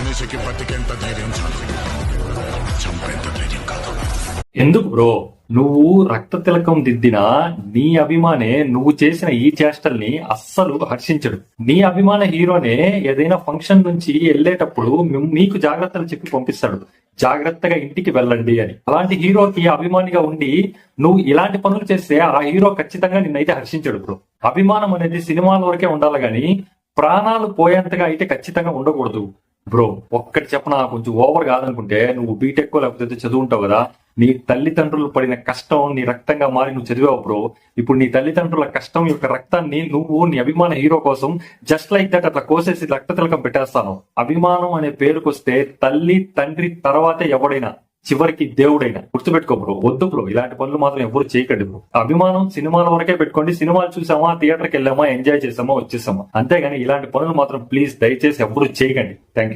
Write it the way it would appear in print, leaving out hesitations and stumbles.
మనిషికి బతికేంత ధైర్యం చాలు, చంపేంత ధైర్యం కాదు. ఎందుకు బ్రో నువ్వు రక్త తిలకం దిద్దినా నీ అభిమానే నువ్వు చేసిన ఈ చేష్టల్ని అస్సలు హర్షించడు. నీ అభిమాన హీరోనే ఏదైనా ఫంక్షన్ నుంచి వెళ్ళేటప్పుడు మీకు జాగ్రత్తలు చెప్పి పంపిస్తాడు, జాగ్రత్తగా ఇంటికి వెళ్ళండి అని. అలాంటి హీరోకి అభిమానిగా ఉండి నువ్వు ఇలాంటి పనులు చేస్తే ఆ హీరో ఖచ్చితంగా నిన్నైతే హర్షించడు బ్రో. అభిమానం అనేది సినిమాల వరకే ఉండాలి గాని ప్రాణాలు పోయేంతగా అయితే ఖచ్చితంగా ఉండకూడదు బ్రో. ఒక్కటి చెప్పనా, కొంచెం ఓవర్ కాదనుకుంటే నువ్వు బీటెక్ లేకపోతే చదువుంటావు కదా, నీ తల్లిదండ్రులు పడిన కష్టం నీ రక్తంగా మారి నువ్వు చదివావు బ్రో. ఇప్పుడు నీ తల్లిదండ్రుల కష్టం యొక్క రక్తాన్ని నువ్వు నీ అభిమాన హీరో కోసం జస్ట్ లైక్ దట్ అట్లా కోసేసి రక్త తిలకం పెట్టేస్తాను. అభిమానం అనే పేరుకొస్తే తల్లి తండ్రి తర్వాతే ఎవడైనా, చివరికి దేవుడైనా. గుర్తుపెట్టుకో బ్రో, వద్దు బ్రో, ఇలాంటి పనులు మాత్రం ఎవరు చేయకండి బ్రో. అభిమానం సినిమాల వరకే పెట్టుకోండి. సినిమాలు చూసామా, థియేటర్కి వెళ్ళామా, ఎంజాయ్ చేసామా, వచ్చేసామా, అంతేగాని ఇలాంటి పనులు మాత్రం ప్లీజ్ దయచేసి ఎవరు చేయకండి. Thank you.